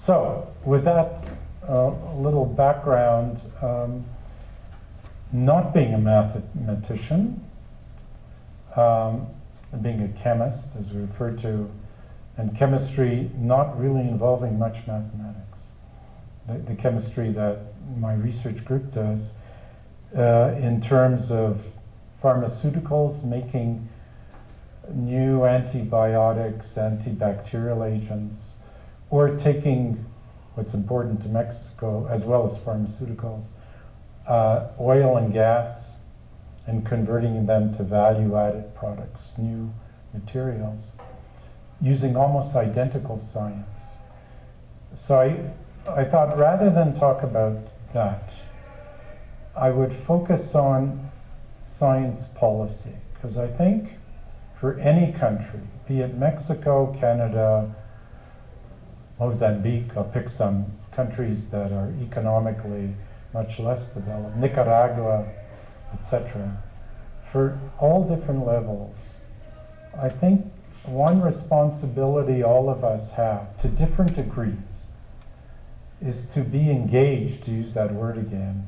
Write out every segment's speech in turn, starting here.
So, with that little background, not being a mathematician, being a chemist, as we refer to, and chemistry not really involving much mathematics. The chemistry that my research group does in terms of pharmaceuticals, making new antibiotics, antibacterial agents, or taking what's important to Mexico, as well as pharmaceuticals, oil and gas, and converting them to value-added products, new materials, using almost identical science. So I thought rather than talk about that, I would focus on science policy, because I think for any country, be it Mexico, Canada, Mozambique, I'll pick some countries that are economically much less developed, Nicaragua, etc. For all different levels, I think one responsibility all of us have, to different degrees, is to be engaged, to use that word again,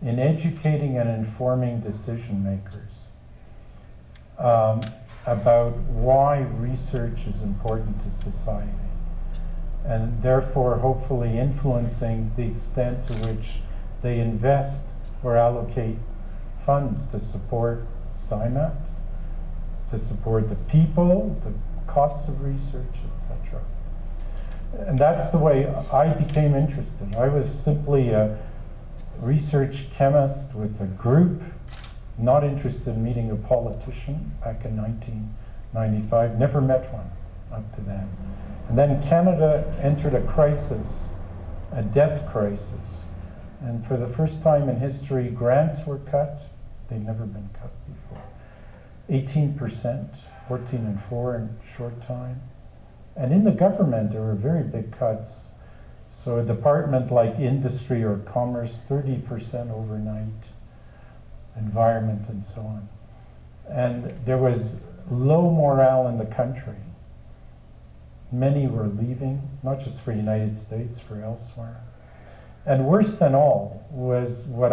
in educating and informing decision makers about why research is important to society, and therefore hopefully influencing the extent to which they invest or allocate funds to support CIMAT, to support the people, the costs of research, etc. And that's the way I became interested. I was simply a research chemist with a group, not interested in meeting a politician back in 1995, never met one up to then. And then Canada entered a crisis, a debt crisis. And for the first time in history, grants were cut. They'd never been cut before. 18%, 14 and 4 in a short time. And in the government, there were very big cuts. So a department like industry or commerce, 30% overnight, environment and so on. And there was low morale in the country. Many were leaving, not just for the United States, for elsewhere. And worse than all was what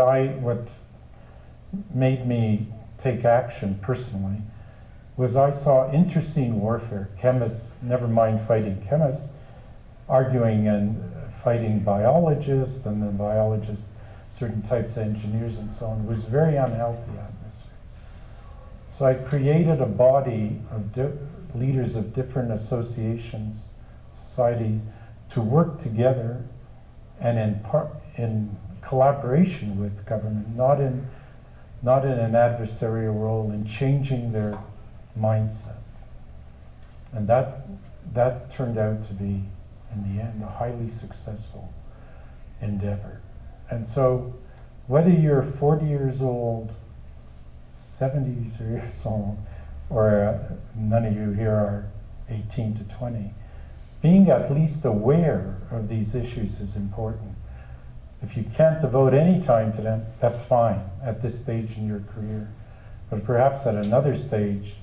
made me take action personally, was I saw internecine warfare. Chemists, never mind fighting chemists, arguing and fighting biologists, and then biologists, certain types of engineers and so on. It was a very unhealthy atmosphere. So I created a body of leaders of different associations, society, to work together and in collaboration with government, not in an adversarial role, in changing their mindset. And that turned out to be, in the end, a highly successful endeavor. And so, whether you're 40 years old, 70 years old, or none of you here are 18 to 20, being at least aware of these issues is important. If you can't devote any time to them, that's fine at this stage in your career. But perhaps at another stage,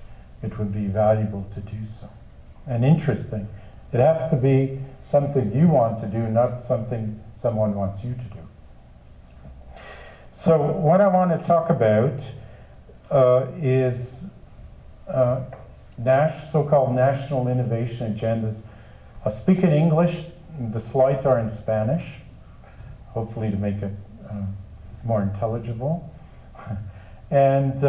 it would be valuable to do so. And interesting. It has to be something you want to do, not something someone wants you to do. So what I want to talk about is so-called national innovation agendas. I'll speak in English. The slides are in Spanish, hopefully to make it more intelligible. And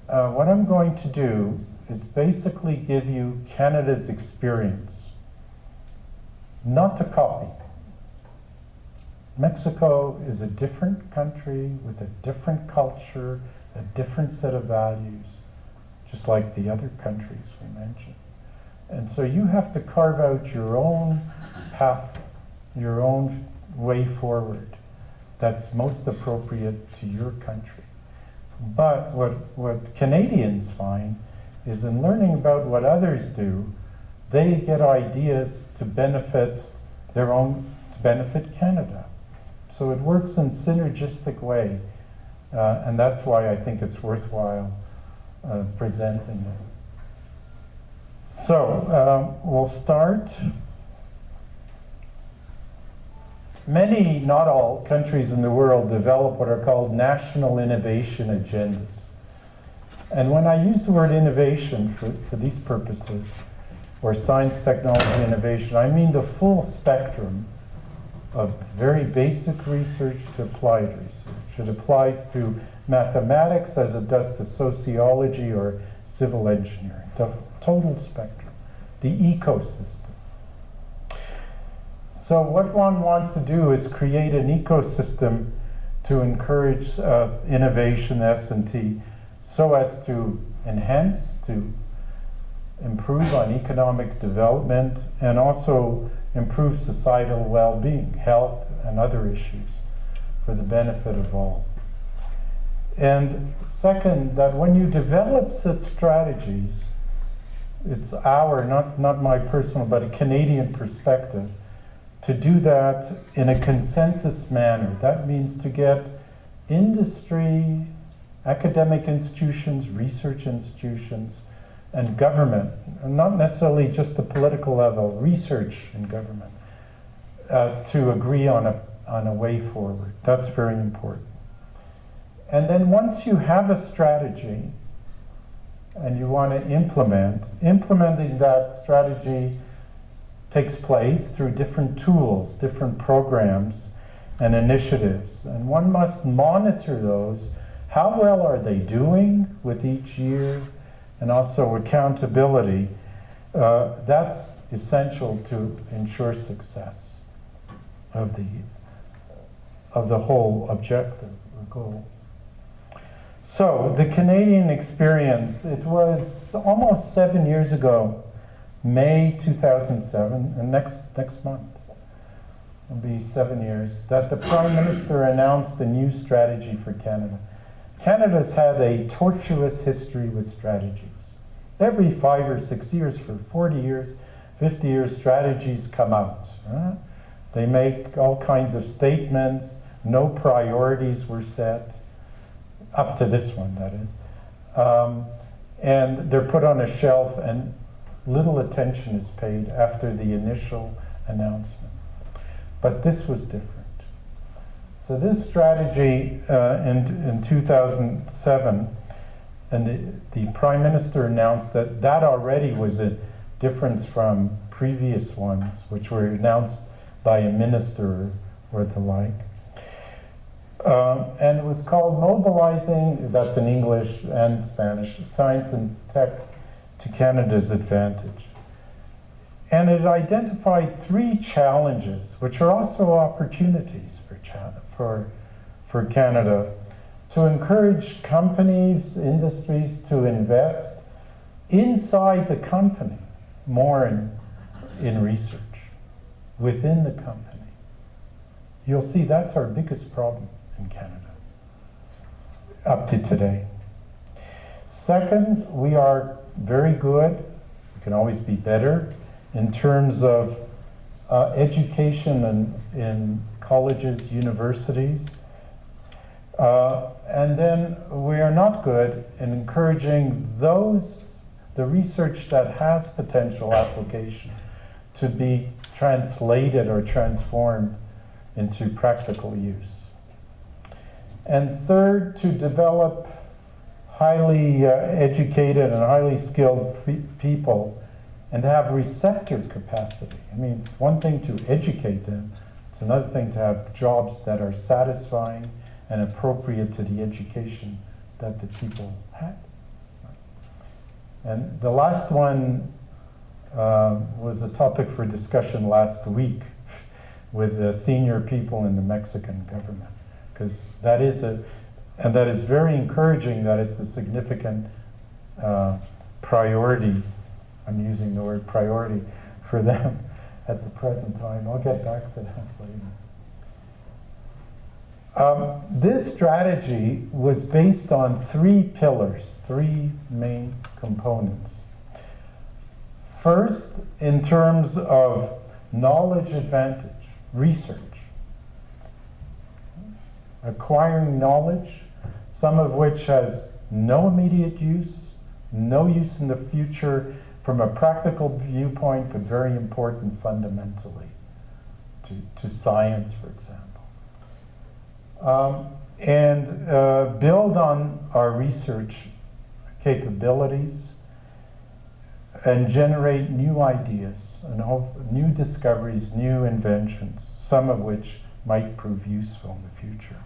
what I'm going to do is basically give you Canada's experience, not to copy. Mexico is a different country with a different culture, a different set of values, just like the other countries we mentioned. And so you have to carve out your own path, your own way forward that's most appropriate to your country. But what Canadians find is in learning about what others do, they get ideas to benefit benefit Canada. So it works in a synergistic way, and that's why I think it's worthwhile presenting it. So we'll start many, not all, countries in the world develop what are called national innovation agendas. And when I use the word innovation for these purposes, or science, technology, innovation, I mean the full spectrum of very basic research to applied research. It applies to mathematics as it does to sociology or civil engineering, the total spectrum, the ecosystem. So what one wants to do is create an ecosystem to encourage innovation, S&T, so as to enhance, to improve on economic development, and also improve societal well-being, health, and other issues for the benefit of all. And second, that when you develop such strategies, it's our, not my personal, but a Canadian perspective, to do that in a consensus manner. That means to get industry, academic institutions, research institutions, and government, and not necessarily just the political level, research in government, to agree on a way forward. That's very important. And then once you have a strategy and you want to implementing that strategy takes place through different tools, different programs and initiatives. And one must monitor those. How well are they doing with each year? And also accountability. That's essential to ensure success of the whole objective or goal. So the Canadian experience, it was almost 7 years ago, May 2007, and next month will be 7 years, that the Prime Minister announced a new strategy for Canada. Canada's had a tortuous history with strategies. Every 5 or 6 years, for 40 years, 50 years, strategies come out. They make all kinds of statements, no priorities were set, up to this one, that is. And they're put on a shelf and little attention is paid after the initial announcement. But this was different. So this strategy in 2007, and the Prime Minister announced that already was a difference from previous ones, which were announced by a minister or the like. And it was called Mobilizing, that's in English and Spanish, Science and Tech to Canada's Advantage. And it identified 3 challenges, which are also opportunities for Canada, to encourage companies, industries to invest inside the company more in research, within the company. You'll see that's our biggest problem in Canada, up to today. Second, we are very good, we can always be better, in terms of education in colleges, universities. And then we are not good in encouraging the research that has potential application to be translated or transformed into practical use. And third, to develop highly educated and highly skilled people and to have receptive capacity. I mean, it's one thing to educate them, it's another thing to have jobs that are satisfying and appropriate to the education that the people had. And the last one was a topic for discussion last week with the senior people in the Mexican government, because that is very encouraging that it's a significant priority. I'm using the word priority for them at the present time. I'll get back to that later. This strategy was based on 3 pillars, 3 main components. First, in terms of knowledge advantage, research. Acquiring knowledge, some of which has no immediate use, no use in the future from a practical viewpoint, but very important fundamentally to science, for example. And build on our research capabilities and generate new ideas and new discoveries, new inventions, some of which might prove useful in the future.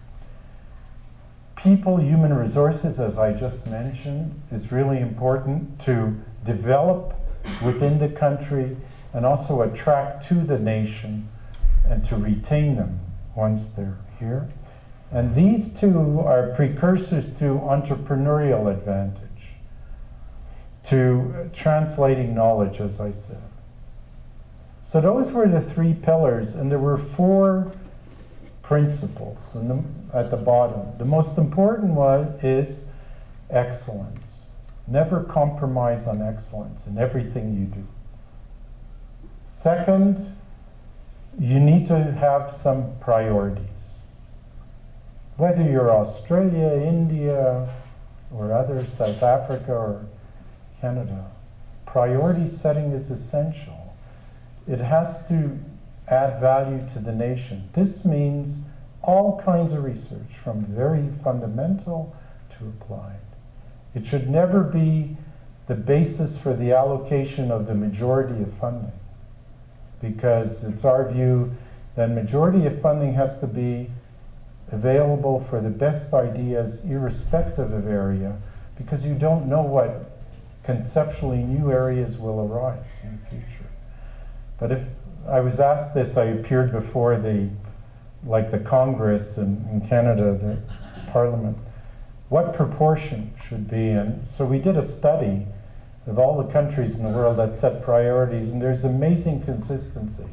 People, human resources, as I just mentioned, is really important to develop within the country and also attract to the nation and to retain them once they're here. And these two are precursors to entrepreneurial advantage, to translating knowledge, as I said. So those were the three pillars, and there were four principles at the bottom. The most important one is excellence. Never compromise on excellence in everything you do. Second, you need to have some priorities. Whether you're Australia, India, or others, South Africa or Canada, priority setting is essential. It has to add value to the nation. This means all kinds of research, from very fundamental to applied. It should never be the basis for the allocation of the majority of funding, because it's our view that majority of funding has to be available for the best ideas irrespective of area, because you don't know what conceptually new areas will arise in the future. But if I was asked this, I appeared before the Congress in Canada, the Parliament, what proportion should be, and so we did a study of all the countries in the world that set priorities, and there's amazing consistency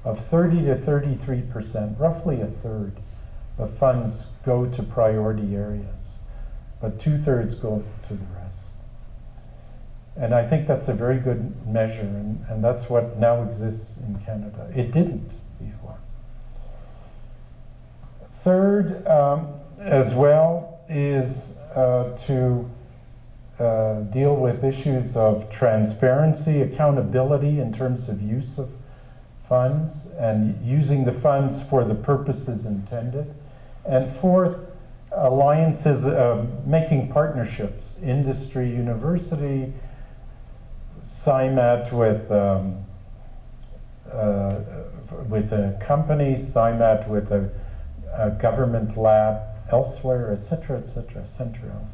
of 30 to 33%, roughly a third of funds go to priority areas, but 2/3 go to the rest. And I think that's a very good measure, and that's what now exists in Canada. It didn't before. Third, as well, is to deal with issues of transparency, accountability in terms of use of funds, and using the funds for the purposes intended. And fourth, alliances, making partnerships, industry, university, CIMAT with a company, CIMAT with a government lab elsewhere, etc., center elsewhere.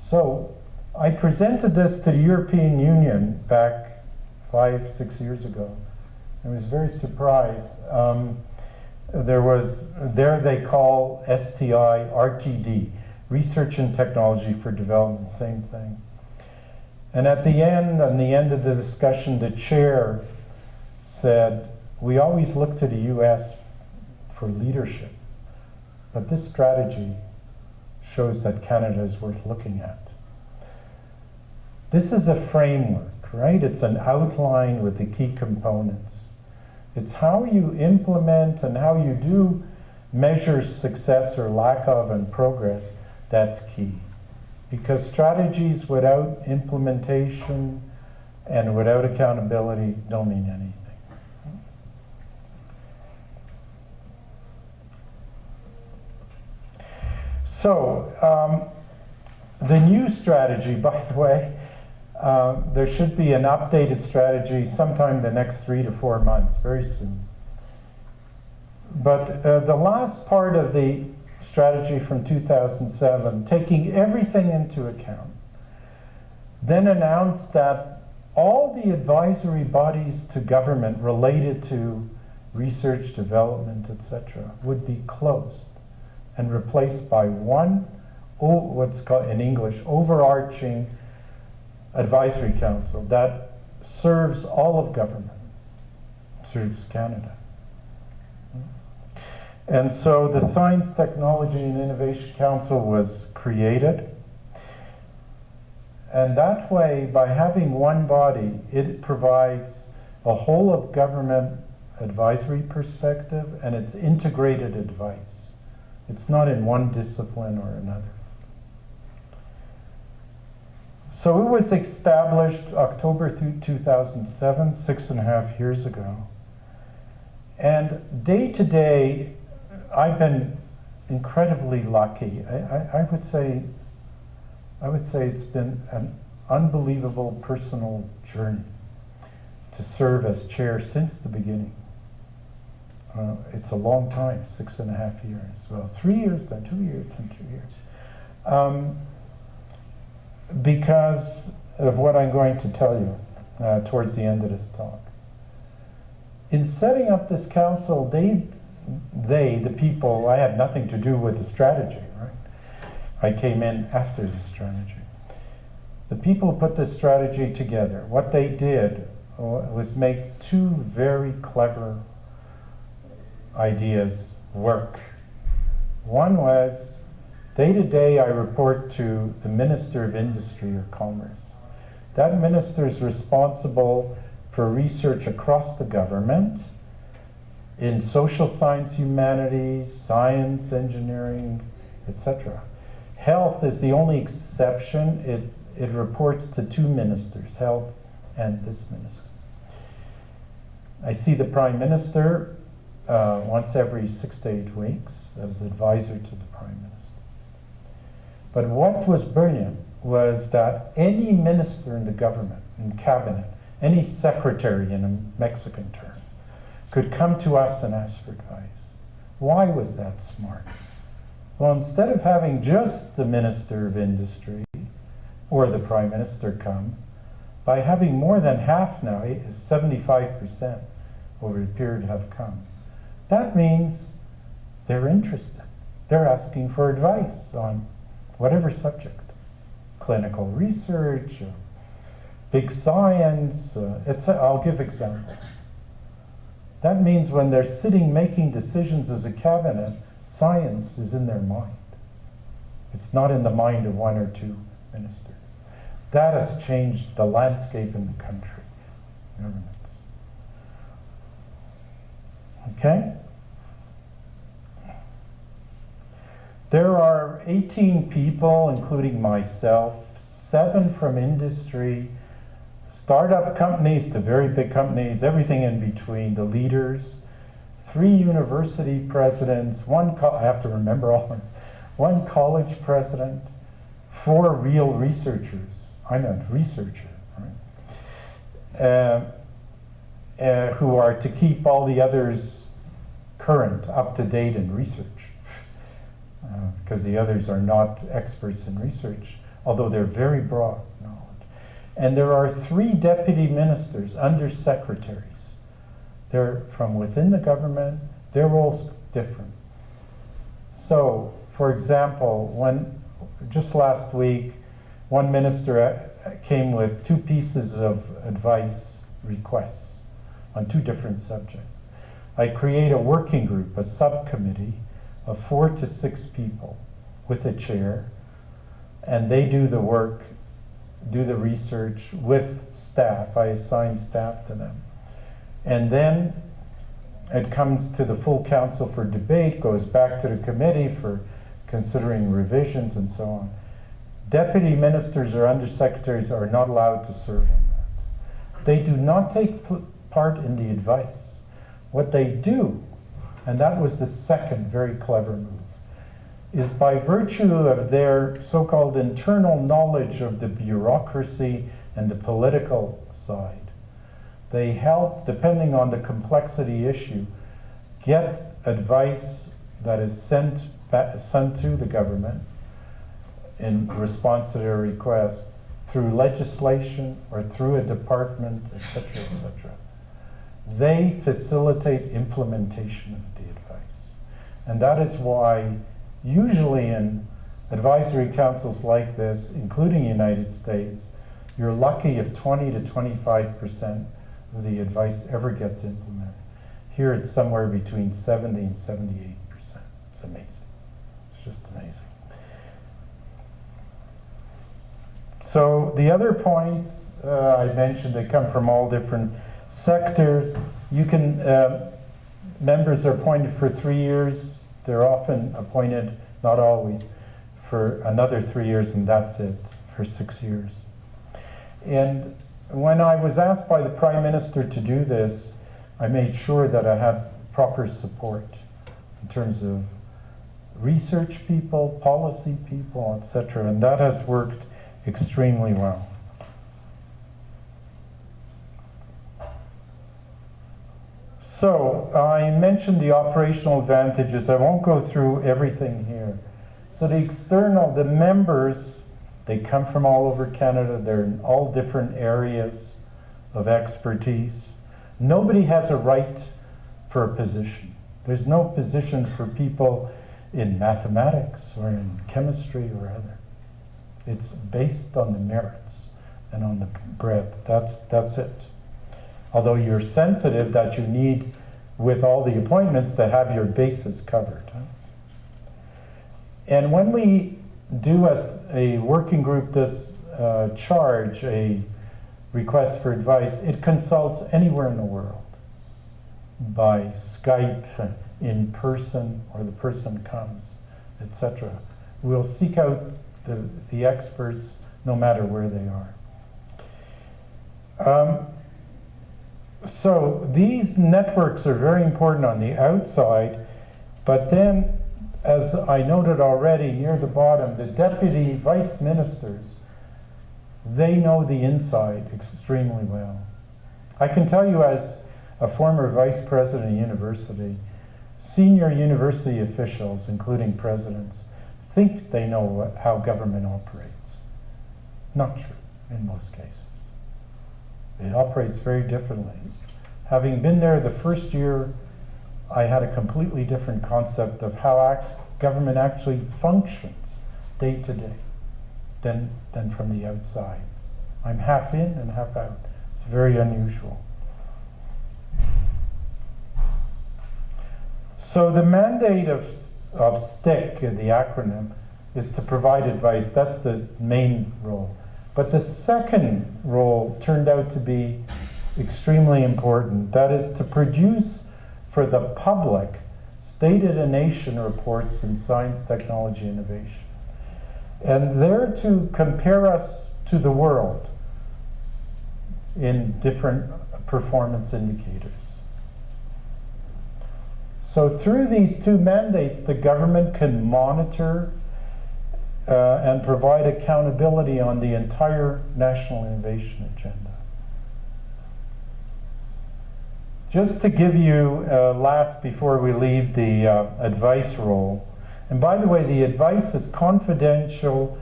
So I presented this to the European Union back 5-6 years ago. I was very surprised. There they call STI RTD, Research and Technology for Development, same thing. And on the end of the discussion, the chair said, we always look to the US for leadership, but this strategy shows that Canada is worth looking at. This is a framework, right? It's an outline with the key components. It's how you implement and how you do measure success or lack of and progress that's key. Because strategies without implementation and without accountability don't mean anything. So, the new strategy, by the way, there should be an updated strategy sometime the next 3 to 4 months, very soon. But the last part of the strategy from 2007, taking everything into account, then announced that all the advisory bodies to government related to research, development, etc., would be closed and replaced by one, what's called in English, overarching advisory council that serves all of government, serves Canada. And so the Science, Technology and Innovation Council was created. And that way, by having one body, it provides a whole of government advisory perspective, and it's integrated advice. It's not in one discipline or another. So it was established October 2007, 6.5 years ago. And day to day, I've been incredibly lucky. I would say it's been an unbelievable personal journey to serve as chair since the beginning. It's a long time, 6.5 years. Well, 3 years, then 2 years, and 2 years. Because of what I'm going to tell you towards the end of this talk. In setting up this council, the people, I had nothing to do with the strategy, right? I came in after the strategy. The people who put this strategy together, what they did was make two very clever ideas work. One was, day to day I report to the Minister of Industry or Commerce. That minister is responsible for research across the government in social science, humanities, science, engineering, etc. Health is the only exception. It reports to two ministers, health and this minister. I see the Prime Minister once every 6 to 8 weeks as advisor to the Prime Minister. But what was brilliant was that any minister in the government, in cabinet, any secretary in a Mexican term, could come to us and ask for advice. Why was that smart? Well, instead of having just the Minister of Industry or the Prime Minister come, by having more than half now, 75% over the period have come, that means they're interested. They're asking for advice on whatever subject. Clinical research, big science, I'll give examples. That means when they're sitting making decisions as a cabinet, science is in their mind. It's not in the mind of one or two ministers. That has changed the landscape in the country. Governments. Okay? There are 18 people, including myself, 7 from industry, startup companies to very big companies, everything in between, the leaders, 3 university presidents, I have to remember all this, 1 college president, 4 real researchers. I'm a researcher, right? Who are to keep all the others current, up to date in research. Because the others are not experts in research, although they're very broad knowledge. And there are 3 deputy ministers, undersecretaries. They're from within the government, their roles different. So, for example, just last week, one minister came with 2 pieces of advice requests on 2 different subjects. I create a working group, a subcommittee, of 4 to 6 people with a chair, and they do the work, do the research with staff. I assign staff to them. And then it comes to the full council for debate, goes back to the committee for considering revisions and so on. Deputy ministers or undersecretaries are not allowed to serve on that. They do not take part in the advice. What they do, and that was the second very clever move, is by virtue of their so-called internal knowledge of the bureaucracy and the political side, they help, depending on the complexity issue, get advice that is sent to the government in response to their request through legislation or through a department, etc., etc. They facilitate implementation of the advice. And that is why usually in advisory councils like this, including the United States, you're lucky if 20 to 25% of the advice ever gets implemented. Here it's somewhere between 70 and 78%. It's amazing. It's just amazing. So the other points I mentioned, they come from all different sectors. You can, members are appointed for 3 years. They're often appointed, not always, for another 3 years, and that's it, for 6 years. And when I was asked by the Prime Minister to do this, I made sure that I had proper support in terms of research people, policy people, etc. And that has worked extremely well. So I mentioned the operational advantages. I won't go through everything here. So the members, they come from all over Canada. They're in all different areas of expertise. Nobody has a right for a position. There's no position for people in mathematics or in chemistry or other. It's based on the merits and on the breadth. That's it. Although you're sensitive that you need, with all the appointments, to have your bases covered. And when we do, as a working group does charge a request for advice, it consults anywhere in the world, by Skype, in person, or the person comes, etc. We'll seek out the experts no matter where they are. So these networks are very important on the outside, but then, as I noted already near the bottom, the deputy vice ministers, they know the inside extremely well. I can tell you, as a former vice president of university, senior university officials, including presidents, think they know how government operates. Not true in most cases. It operates very differently. Having been there the first year, I had a completely different concept of how government actually functions day to day than from the outside. I'm half in and half out. It's very unusual. So the mandate of STIC, the acronym, is to provide advice. That's the main role. But the second role turned out to be extremely important. That is to produce for the public State of the Nation reports in science, technology, innovation. And they're to compare us to the world in different performance indicators. So through these two mandates, the government can monitor and provide accountability on the entire national innovation agenda. Just to give you last before we leave the advice role, and by the way, the advice is confidential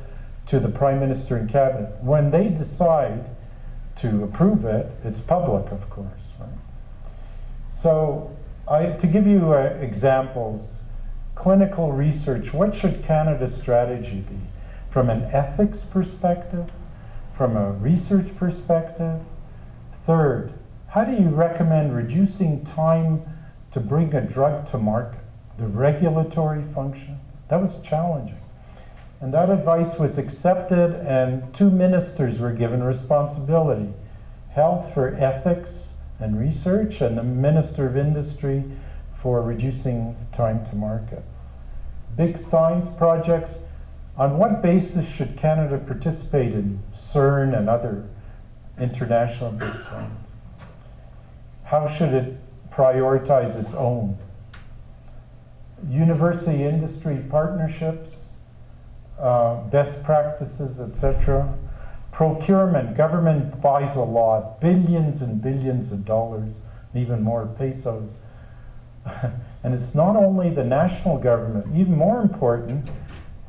to the Prime Minister and Cabinet. When they decide to approve it, it's public, of course. Right? So to give you examples, clinical research, what should Canada's strategy be? From an ethics perspective, from a research perspective? Third, how do you recommend reducing time to bring a drug to market? The regulatory function? That was challenging. And that advice was accepted, and two ministers were given responsibility. Health for ethics and research, and the Minister of Industry for reducing time to market. Big science projects. On what basis should Canada participate in CERN and other international big science? How should it prioritize its own? University industry partnerships, best practices, etc. Procurement, government buys a lot, billions and billions of dollars, and even more pesos. And it's not only the national government, even more important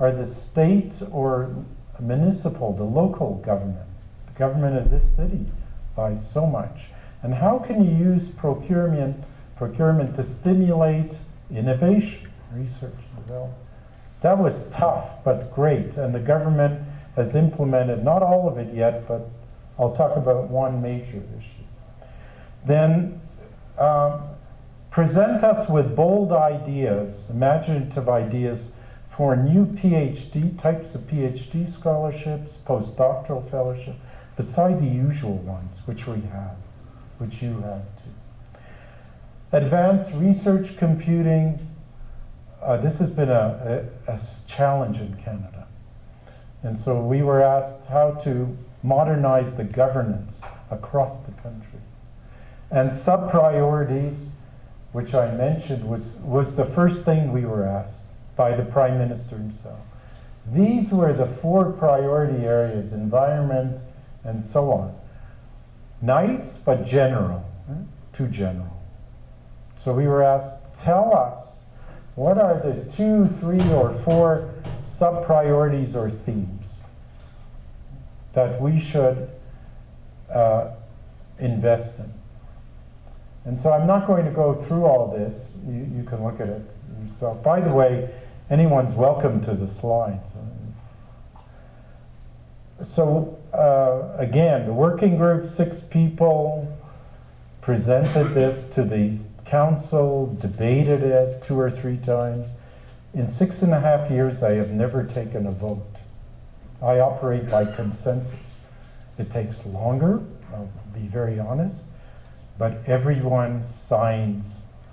are the state or municipal, the local government. The government of this city buys so much. And how can you use procurement to stimulate innovation, research and development? That was tough, but great. And the government has implemented, not all of it yet, but I'll talk about one major issue. Then present us with bold ideas, imaginative ideas for new PhD, types of PhD scholarships, postdoctoral fellowship, beside the usual ones, which we have, which you have too. Advanced research computing, this has been a challenge in Canada. And so we were asked how to modernize the governance across the country. And sub-priorities, which I mentioned, was the first thing we were asked by the Prime Minister himself. These were the 4 priority areas, environment and so on. Nice, but general, too general. So we were asked, tell us, what are the 2, 3, or 4 sub-priorities or themes that we should invest in? And so I'm not going to go through all this. You can look at it yourself. By the way, anyone's welcome to the slides. So again, the working group, 6 people, presented this to the council, debated it 2 or 3 times. In 6.5 years, I have never taken a vote. I operate by consensus. It takes longer, I'll be very honest, but everyone signs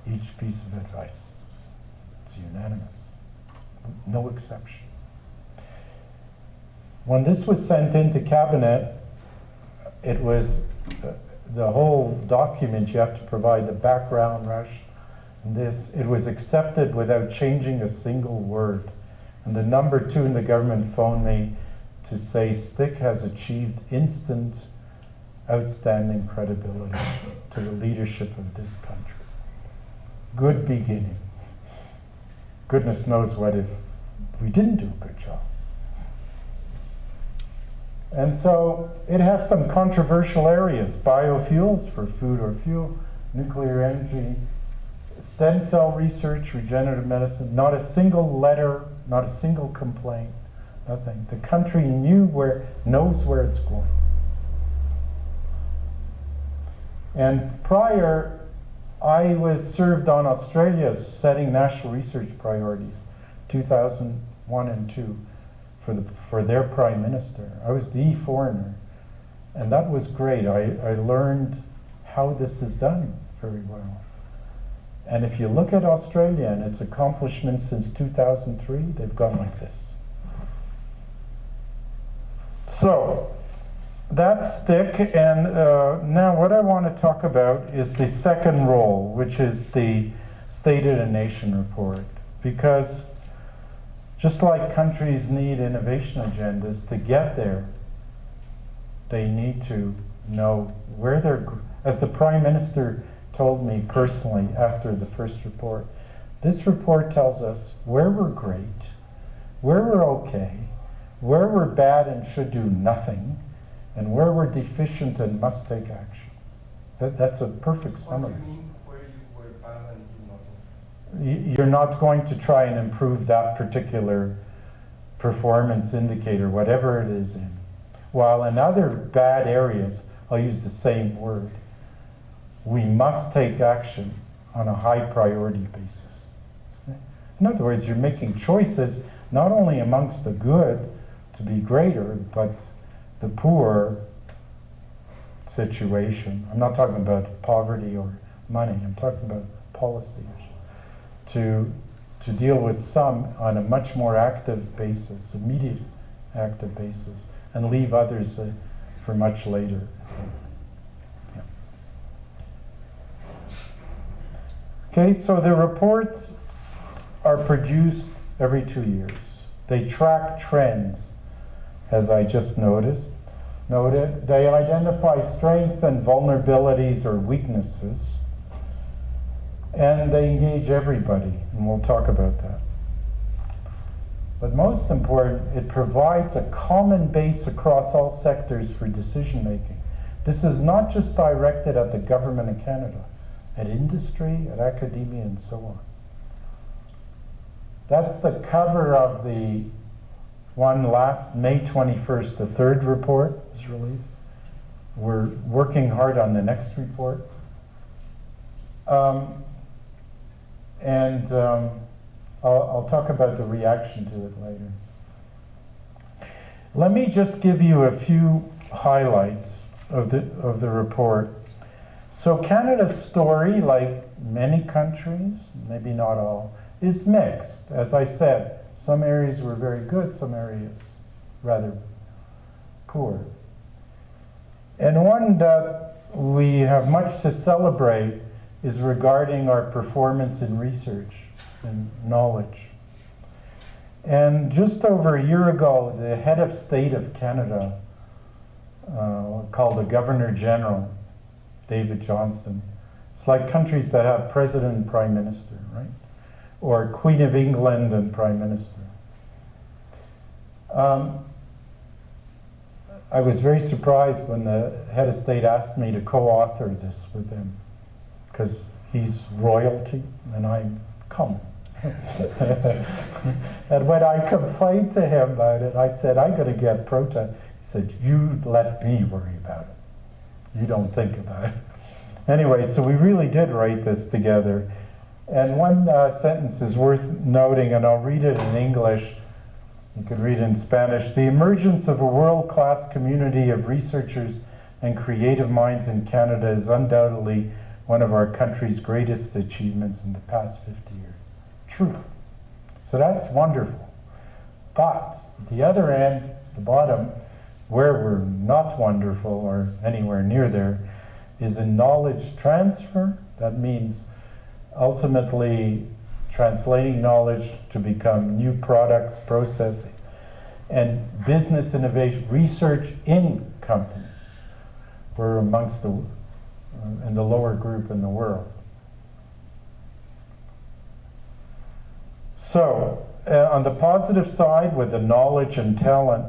each piece of advice. It's unanimous, no exception. When this was sent into cabinet, it was the whole document, you have to provide the background, it was accepted without changing a single word. And the number 2 in the government phoned me to say STIC has achieved instant, outstanding credibility to the leadership of this country. Good beginning. Goodness knows what if we didn't do a good job. And so it has some controversial areas: biofuels for food or fuel, nuclear energy, stem cell research, regenerative medicine. Not a single letter, not a single complaint, nothing. The country knows where it's going. And prior, I was served on Australia's setting national research priorities, 2001 and 2. For their Prime Minister. I was the foreigner, and that was great. I learned how this is done very well. And if you look at Australia and its accomplishments since 2003, they've gone like this. So that's STIC, and now what I want to talk about is the second role, which is the State of the Nation report, because just like countries need innovation agendas to get there, they need to know where they're, as the Prime Minister told me personally after the first report, this report tells us where we're great, where we're okay, where we're bad and should do nothing, and where we're deficient and must take action. That's a perfect summary. What do you mean where you were bad and do nothing? You're not going to try and improve that particular performance indicator, whatever it is in. While in other bad areas, I'll use the same word, we must take action on a high priority basis. In other words, you're making choices not only amongst the good to be greater, but the poor situation. I'm not talking about poverty or money, I'm talking about policy issues. To deal with some on a much more active basis, immediate active basis, and leave others for much later. Yeah. Okay, so the reports are produced every 2 years. They track trends, as I just noted. They identify strengths and vulnerabilities or weaknesses, and they engage everybody, and we'll talk about that. But most important, it provides a common base across all sectors for decision making. This is not just directed at the government of Canada, at industry, at academia, and so on. That's the cover of the one last May 21st, the third report was released. We're working hard on the next report. I'll talk about the reaction to it later. Let me just give you a few highlights of the report. So Canada's story, like many countries, maybe not all, is mixed. As I said, some areas were very good, some areas rather poor. And one that we have much to celebrate is regarding our performance in research and knowledge. And just over a year ago, the head of state of Canada, called the Governor General, David Johnston. It's like countries that have president and prime minister, right? Or Queen of England and prime minister. I was very surprised when the head of state asked me to co-author this with him, because he's royalty and I'm common. And when I complained to him about it, I said, I'm going to get protest. He said, you let me worry about it. You don't think about it. Anyway, so we really did write this together. And one sentence is worth noting, and I'll read it in English. You can read it in Spanish. The emergence of a world-class community of researchers and creative minds in Canada is undoubtedly one of our country's greatest achievements in the past 50 years. True. So that's wonderful. But at the other end, the bottom, where we're not wonderful or anywhere near there, is in knowledge transfer. That means ultimately translating knowledge to become new products, processing, and business innovation, research in companies. We're amongst in the lower group in the world. So, on the positive side, with the knowledge and talent,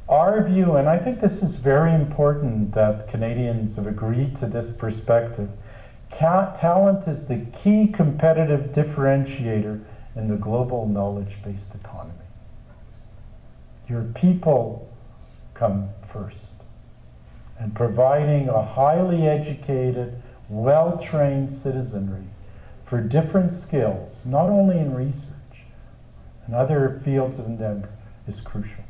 our view, and I think this is very important that Canadians have agreed to this perspective, talent is the key competitive differentiator in the global knowledge-based economy. Your people come first. And providing a highly educated, well-trained citizenry for different skills, not only in research, and other fields of endeavor, is crucial.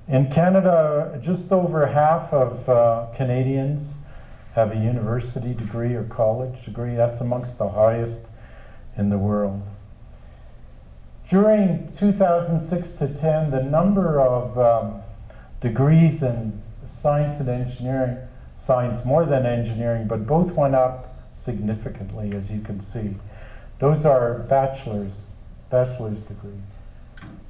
In Canada, just over half of Canadians have a university degree or college degree. That's amongst the highest in the world. During 2006 to 10, the number of degrees in science and engineering, science more than engineering, but both went up significantly, as you can see. Those are bachelor's degree.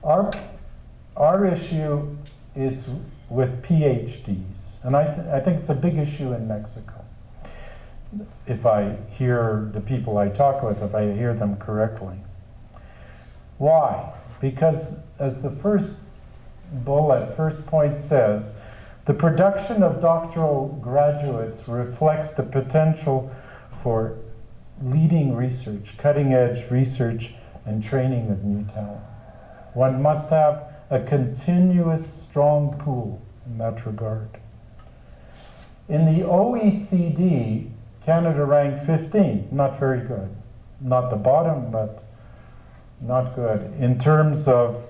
Our issue is with PhDs, and I think it's a big issue in Mexico. If I hear the people I talk with, if I hear them correctly. Why? Because as the first point says, the production of doctoral graduates reflects the potential for leading research, cutting-edge research, and training of new talent. One must have a continuous, strong pool in that regard. In the OECD, Canada ranked 15th, not very good. Not the bottom, but not good. In terms of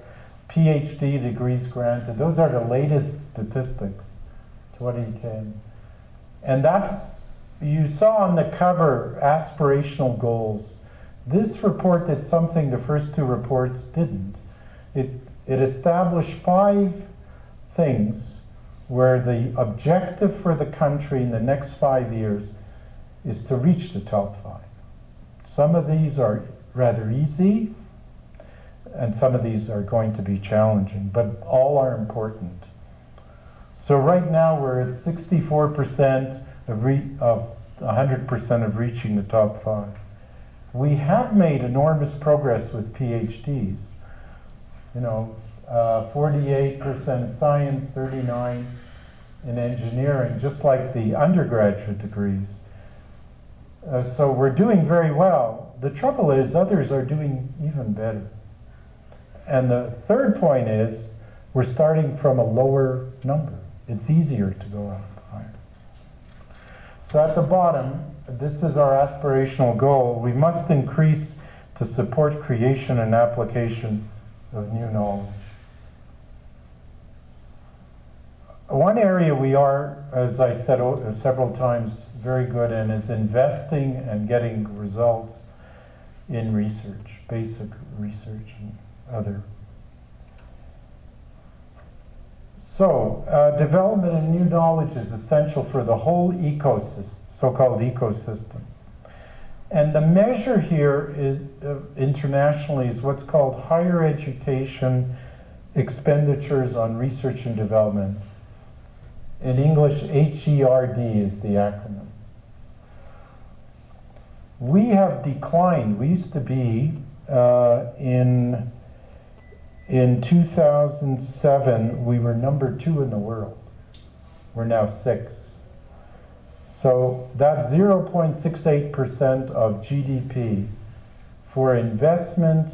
PhD degrees granted, those are the latest statistics, 2010. And that, you saw on the cover, aspirational goals. This report did something the first two reports didn't. It established 5 things where the objective for the country in the next 5 years is to reach the top 5. Some of these are rather easy, and some of these are going to be challenging, but all are important. So right now we're at 64% of 100% of reaching the top 5. We have made enormous progress with PhDs. 48% science, 39% in engineering, just like the undergraduate degrees. So we're doing very well. The trouble is others are doing even better. And the third point is we're starting from a lower number. It's easier to go up higher. So at the bottom, this is our aspirational goal. We must increase to support creation and application of new knowledge. One area we are, as I said several times, very good in is investing and getting results in research, basic research and other. So, development of new knowledge is essential for the whole ecosystem, so-called ecosystem. And the measure here is, internationally, is what's called higher education expenditures on research and development. In English, HERD is the acronym. We have declined. We used to be, in 2007, we were number 2 in the world. We're now 6. So that's 0.68% of GDP for investment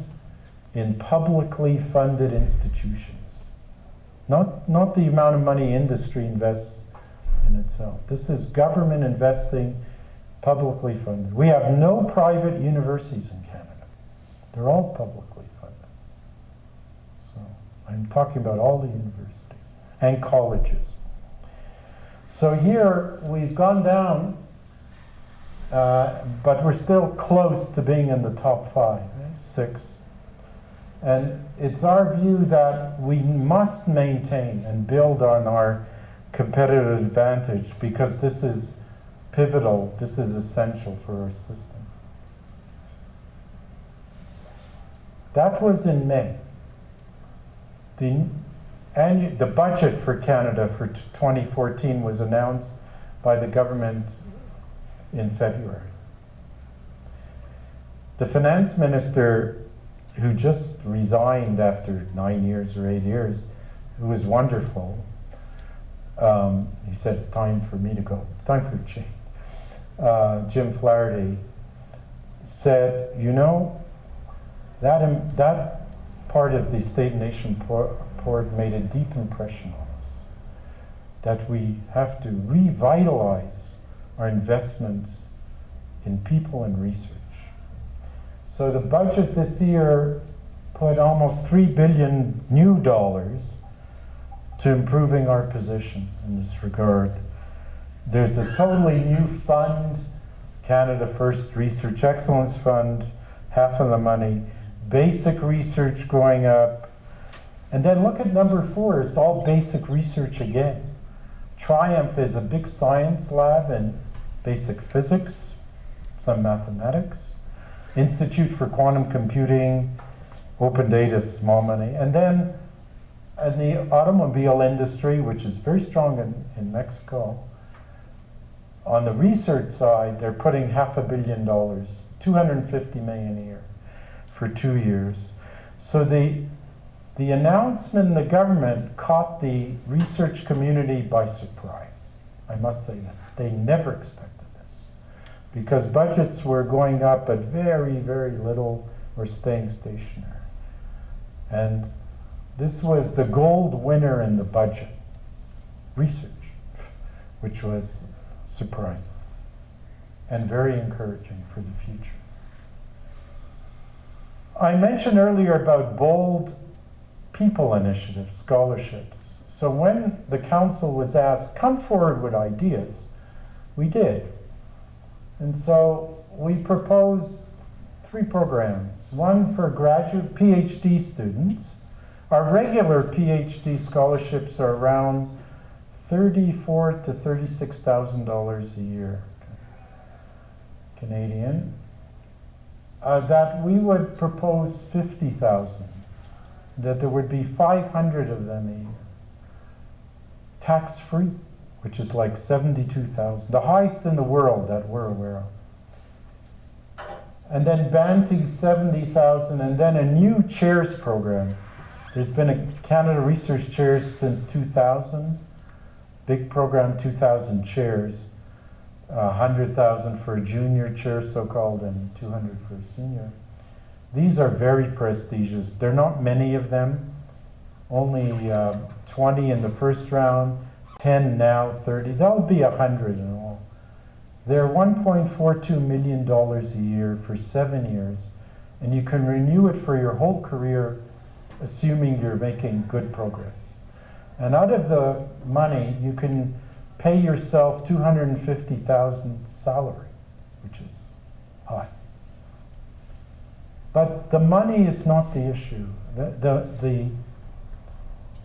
in publicly funded institutions. Not the amount of money industry invests in itself. This is government investing publicly funded. We have no private universities in Canada. They're all publicly funded. So I'm talking about all the universities and colleges. So here we've gone down, but we're still close to being in the top 5, right? 6. And it's our view that we must maintain and build on our competitive advantage because this is pivotal, this is essential for our system. That was in May. The budget for Canada for 2014 was announced by the government in February. The finance minister, who just resigned after 9 years or 8 years, who was wonderful, he said, it's time for me to go. It's time for a change. Jim Flaherty said, you know, that part of the State and Nation report made a deep impression on us, that we have to revitalize our investments in people and research. So the budget this year put almost $3 billion new dollars to improving our position in this regard. There's a totally new fund, Canada First Research Excellence Fund, half of the money, basic research going up. And then look at number 4, it's all basic research again. Triumph is a big science lab in basic physics, some mathematics. Institute for Quantum Computing, open data, small money. And then in the automobile industry, which is very strong in Mexico, on the research side, they're putting $500 million, $250 million a year for 2 years. So the announcement in the government caught the research community by surprise. I must say that. They never expected this, because budgets were going up at very, very little or staying stationary. And this was the gold winner in the budget, research, which was surprising and very encouraging for the future. I mentioned earlier about bold people initiatives, scholarships. So when the council was asked, come forward with ideas, we did. And so we proposed 3 programs. One for graduate PhD students. Our regular PhD scholarships are around $34,000 to $36,000 a year, Canadian. That we would propose 50,000, that there would be 500 of them a year. Tax-free, which is like 72,000, the highest in the world that we're aware of. And then Banting 70,000, and then a new chairs program. There's been a Canada Research Chairs since 2000, big program, 2,000 chairs, 100,000 for a junior chair, so-called, and 200 for a senior. These are very prestigious. There are not many of them. Only 20 in the first round, 10 now, 30. That'll be 100 in all. They're $1.42 million a year for 7 years, and you can renew it for your whole career, assuming you're making good progress. And out of the money, you can pay yourself $250,000 salary, which is high. But the money is not the issue. The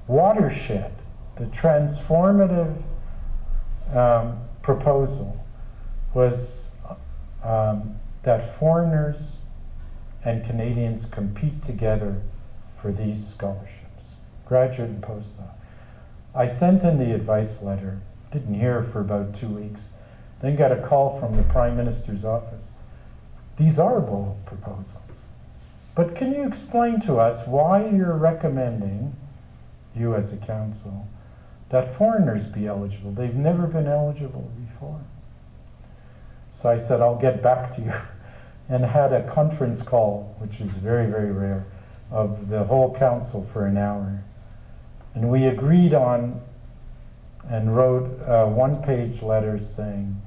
watershed The transformative proposal was that foreigners and Canadians compete together for these scholarships, graduate and postdoc. I sent in the advice letter, didn't hear for about 2 weeks, then got a call from the Prime Minister's office. These are bold proposals. But can you explain to us why you're recommending, you as a council, that foreigners be eligible? They've never been eligible before. So I said, I'll get back to you, and had a conference call, which is very, very rare, of the whole council for an hour. And we agreed on and wrote one-page letters saying,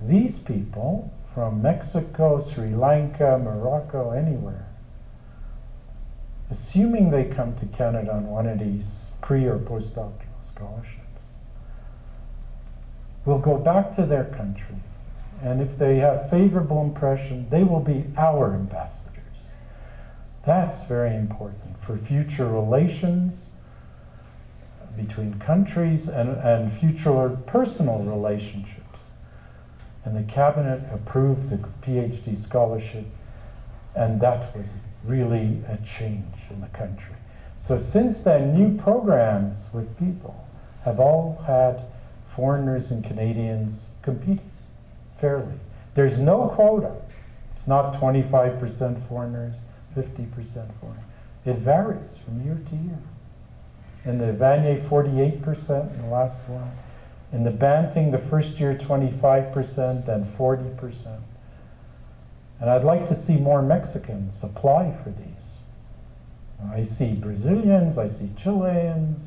these people from Mexico, Sri Lanka, Morocco, anywhere, assuming they come to Canada on one of these pre- or postdoctoral scholarships, will go back to their country, and if they have favorable impression, they will be our ambassadors. That's very important for future relations between countries and future personal relationships. And the cabinet approved the PhD scholarship, and that was really a change in the country. So since then, new programs with people have all had foreigners and Canadians competing fairly. There's no quota. It's not 25% foreigners, 50% foreigners. It varies from year to year. In the Vanier, 48% in the last one. In the Banting, the first year, 25%, then 40%. And I'd like to see more Mexicans apply for these. I see Brazilians, I see Chileans,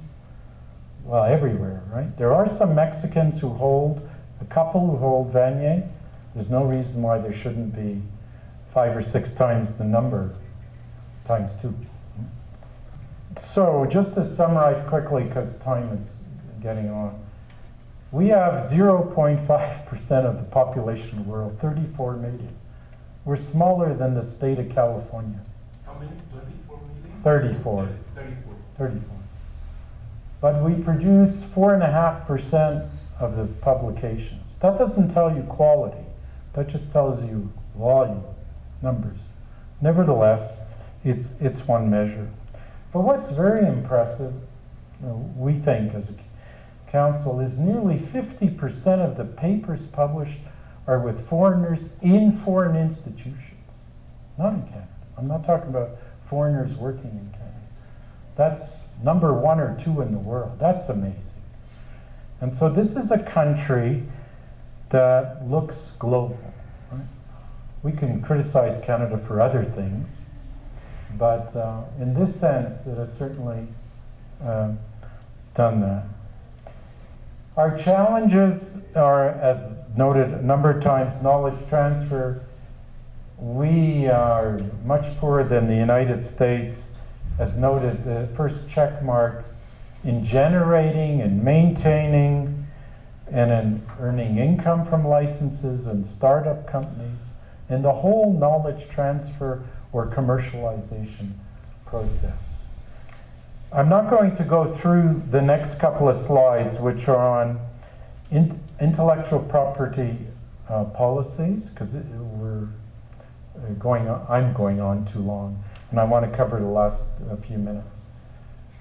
well, everywhere, right? There are some Mexicans who hold, a couple who hold Vanier. There's no reason why there shouldn't be 5 or 6 times the number, times 2. So just to summarize quickly, because time is getting on, we have 0.5% of the population of the world, 34 million. We're smaller than the state of California. How many? 24 million? 34. 34. 34. But we produce 4.5% of the publications. That doesn't tell you quality. That just tells you volume, numbers. Nevertheless, it's one measure. But what's very impressive, we think as a council, is nearly 50% of the papers published are with foreigners in foreign institutions, not in Canada. I'm not talking about foreigners working in Canada. That's number 1 or 2 in the world. That's amazing. And so this is a country that looks global. Right? We can criticize Canada for other things, but in this sense, it has certainly done that. Our challenges are, as noted a number of times, knowledge transfer. We are much poorer than the United States. As noted, the first check mark in generating and maintaining and in earning income from licenses and startup companies, and the whole knowledge transfer or commercialization process. I'm not going to go through the next couple of slides, which are on intellectual property policies, because I'm going on too long, and I want to cover the last few minutes.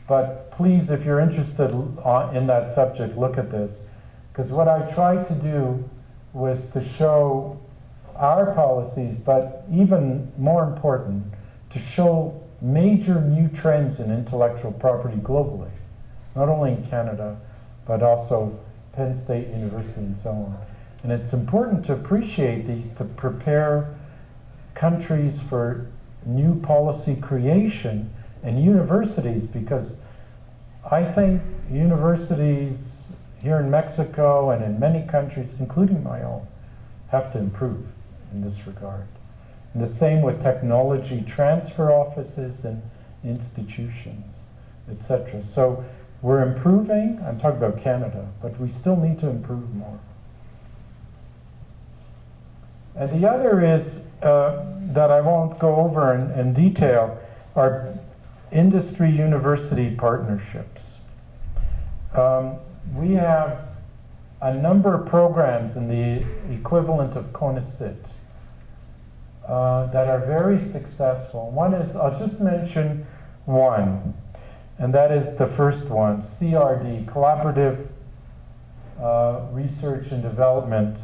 But please, if you're interested in that subject, look at this, because what I tried to do was to show our policies, but even more important, to show major new trends in intellectual property globally, not only in Canada, but also Penn State University and so on. And it's important to appreciate these to prepare countries for new policy creation and universities, because I think universities here in Mexico and in many countries, including my own, have to improve in this regard. And the same with technology transfer offices and institutions, etc. So we're improving. I'm talking about Canada, but we still need to improve more. And the other is, that I won't go over in detail, are industry-university partnerships. We have a number of programs in the equivalent of CONICET that are very successful. One is, I'll just mention one, and that is the first one, CRD, Collaborative Research and Development.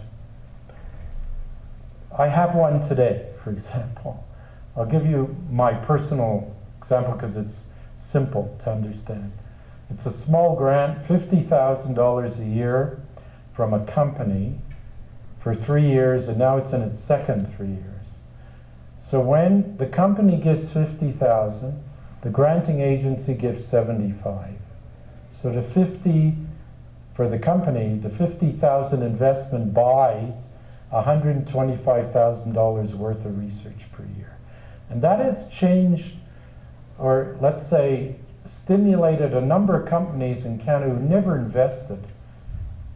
I have one today, for example. I'll give you my personal example because it's simple to understand. It's a small grant, $50,000 a year from a company for 3 years, and now it's in its second 3 years. So when the company gives $50,000, the granting agency gives $75,000. So the 50 for the company, the $50,000 investment buys $125,000 worth of research per year. And that has changed, or let's say, stimulated a number of companies in Canada who never invested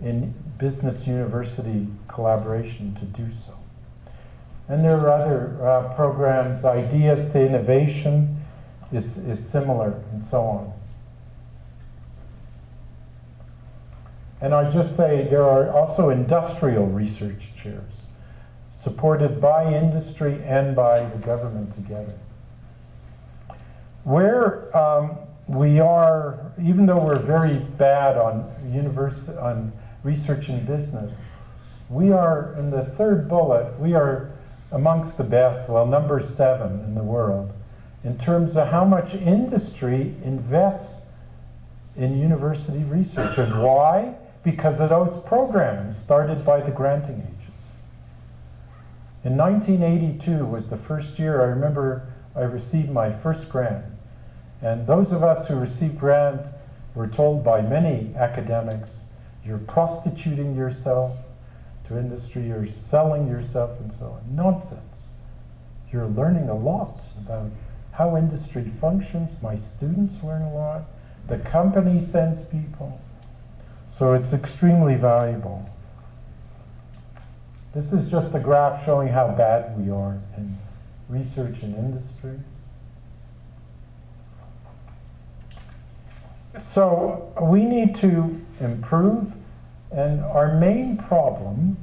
in business university collaboration to do so. And there are other programs, Ideas to Innovation is similar, and so on. And I just say there are also industrial research chairs, supported by industry and by the government together. Where we are, even though we're very bad on research and business, we are, in the third bullet, we are amongst the best, well, number 7 in the world, in terms of how much industry invests in university research. And why? Because of those programs started by the granting agency. In 1982 was the first year I remember I received my first grant. And those of us who received grant were told by many academics, you're prostituting yourself to industry, you're selling yourself, and so on. Nonsense. You're learning a lot about how industry functions. My students learn a lot. The company sends people. So it's extremely valuable. This is just a graph showing how bad we are in research and industry. So we need to improve, and our main problem,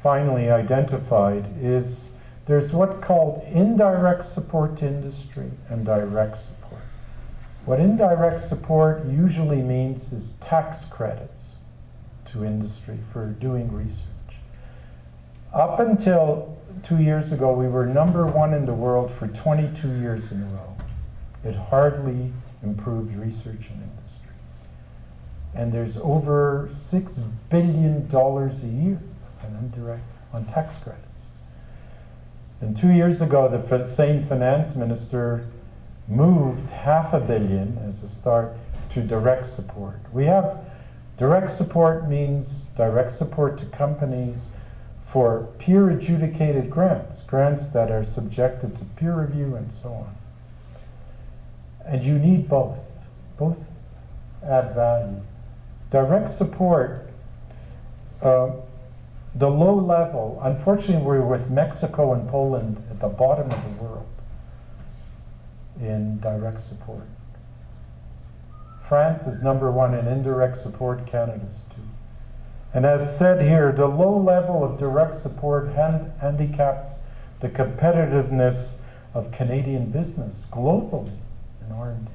finally identified, is there's what's called indirect support to industry and direct support. What indirect support usually means is tax credits to industry for doing research. Up until 2 years ago, we were number 1 in the world for 22 years in a row. It hardly improved research and industry. And there's over $6 billion a year on tax credits. And 2 years ago, the same finance minister moved $500 million as a start to direct support. We have direct support means direct support to companies for peer adjudicated grants, grants that are subjected to peer review and so on. And you need both. Both add value. Direct support, the low level, unfortunately we're with Mexico and Poland at the bottom of the world in direct support. France is number 1 in indirect support, Canada's 2. And as said here, the low level of direct support handicaps the competitiveness of Canadian business globally in R&D.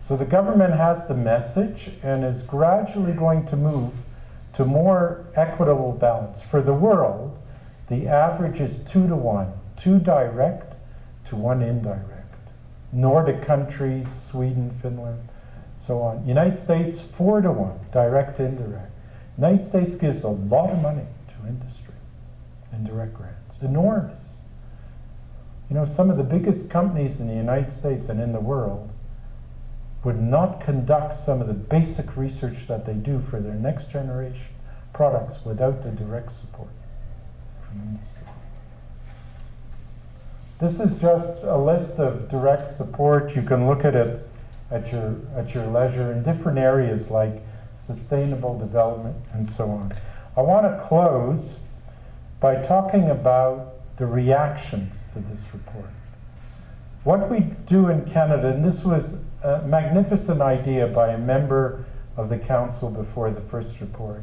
So the government has the message and is gradually going to move to more equitable balance. For the world, the average is 2 to 1, 2 direct to 1 indirect. Nordic countries, Sweden, Finland, so on. United States, 4 to 1, direct to indirect. United States gives a lot of money to industry, indirect grants, enormous. You know, some of the biggest companies in the United States and in the world would not conduct some of the basic research that they do for their next generation products without the direct support from industry. This is just a list of direct support. You can look at it at your leisure in different areas like sustainable development and so on. I want to close by talking about the reactions to this report. What we do in Canada, and this was a magnificent idea by a member of the council before the first report.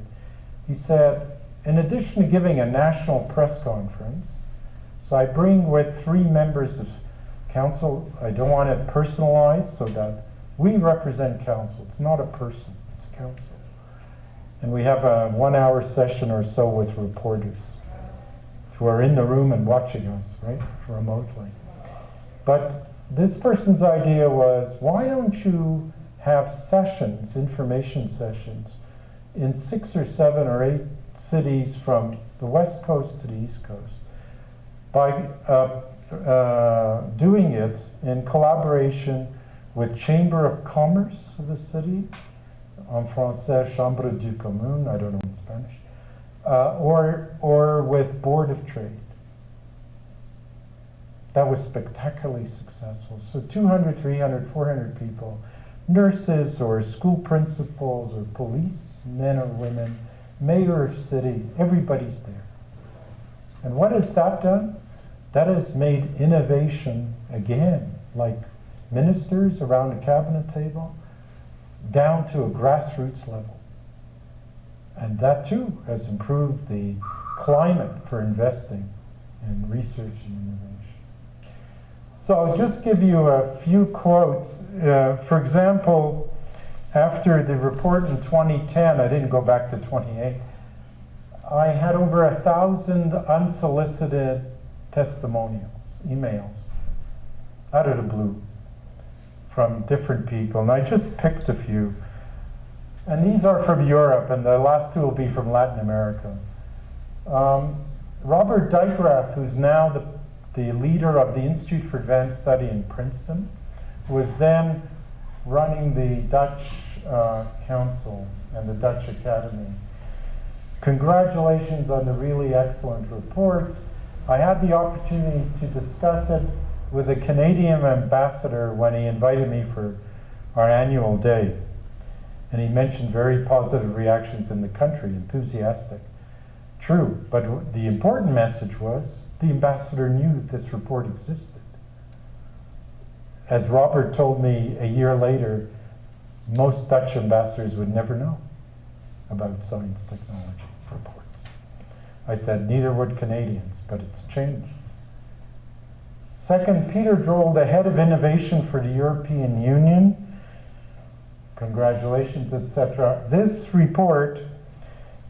He said, in addition to giving a national press conference, so I bring with 3 members of council. I don't want it personalized so that we represent council. It's not a person, it's council. And we have a 1-hour session or so with reporters who are in the room and watching us, right, remotely. But this person's idea was, why don't you have sessions, information sessions, in 6 or 7 or 8 cities from the West Coast to the East Coast, by doing it in collaboration with Chamber of Commerce of the city, en français, Chambre du Commun, I don't know in Spanish, or with Board of Trade. That was spectacularly successful. So 200, 300, 400 people, nurses or school principals or police, men or women, mayor of city, everybody's there. And what has that done? That has made innovation, again, like ministers around a cabinet table, down to a grassroots level. And that too has improved the climate for investing in research and innovation. So I'll just give you a few quotes. For example, after the report in 2010, I didn't go back to 28, I had over 1,000 unsolicited testimonials, emails, out of the blue, from different people. And I just picked a few. And these are from Europe, and the last 2 will be from Latin America. Robert Dijkgraaf, who's now the leader of the Institute for Advanced Study in Princeton, was then running the Dutch Council and the Dutch Academy. Congratulations on the really excellent report. I had the opportunity to discuss it with a Canadian ambassador when he invited me for our annual day. And he mentioned very positive reactions in the country, enthusiastic. True, but the important message was the ambassador knew this report existed. As Robert told me a year later, most Dutch ambassadors would never know about science technology reports. I said, neither would Canadians, but it's changed. Second, Peter Droll, the head of innovation for the European Union. Congratulations, etc. This report,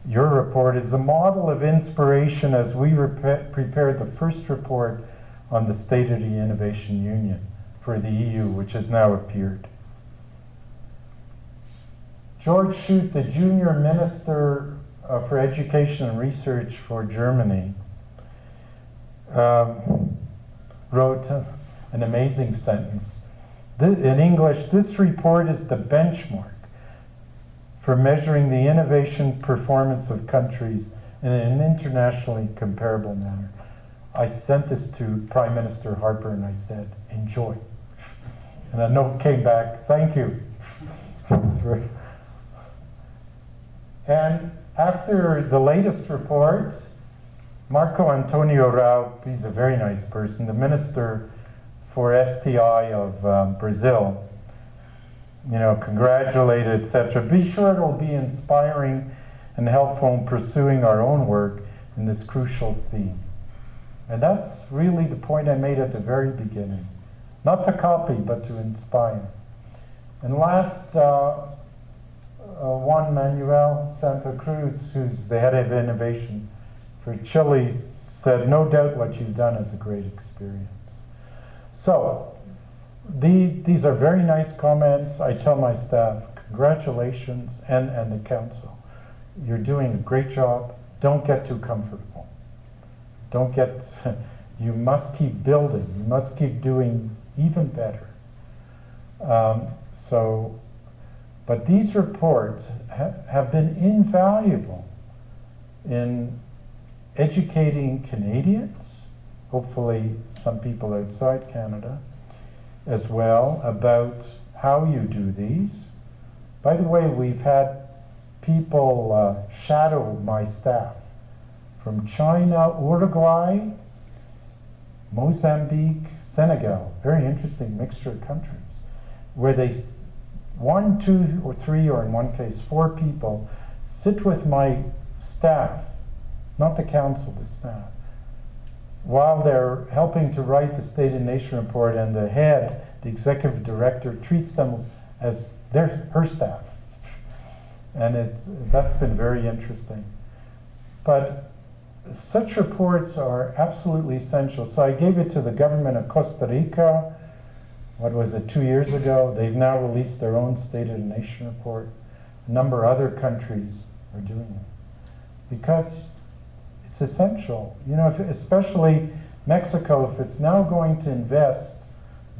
your report, is a model of inspiration as we prepared the first report on the State of the Innovation Union for the EU, which has now appeared. George Schut, the junior minister for education and research for Germany, wrote an amazing sentence. In English, this report is the benchmark for measuring the innovation performance of countries in an internationally comparable manner. I sent this to Prime Minister Harper and I said, enjoy. And a note came back, thank you. And after the latest report, Marco Antonio Rao, he's a very nice person, the minister for STI of Brazil, congratulated, etc. Be sure it will be inspiring and helpful in pursuing our own work in this crucial theme. And that's really the point I made at the very beginning. Not to copy, but to inspire. And last, Juan Manuel Santa Cruz, who's the head of innovation for Chile, said, no doubt what you've done is a great experience. So, these are very nice comments. I tell my staff, congratulations, and the council. You're doing a great job. Don't get too comfortable. You must keep building. You must keep doing even better. But these reports have been invaluable in educating Canadians, hopefully some people outside Canada, as well, about how you do these. By the way, we've had people shadow my staff from China, Uruguay, Mozambique, Senegal, very interesting mixture of countries, where they 1, 2, or 3, or in one case 4 people sit with my staff, not the council, the staff, while they're helping to write the State of the Nation report, and the head, the executive director, treats them as her staff. And that's been very interesting. But such reports are absolutely essential. So I gave it to the government of Costa Rica, what was it, 2 years ago? They've now released their own State of the Nation report. A number of other countries are doing it. Because it's essential. You know, especially Mexico, if it's now going to invest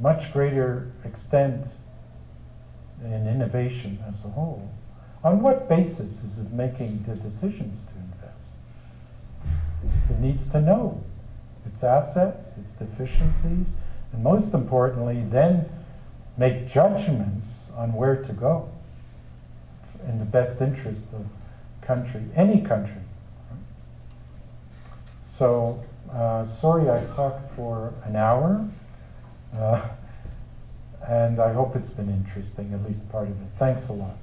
much greater extent in innovation as a whole, on what basis is it making the decisions to invest? It needs to know its assets, its deficiencies, and most importantly, then make judgments on where to go in the best interest of country, any country. So, sorry I talked for an hour, and I hope it's been interesting, at least part of it. Thanks a lot.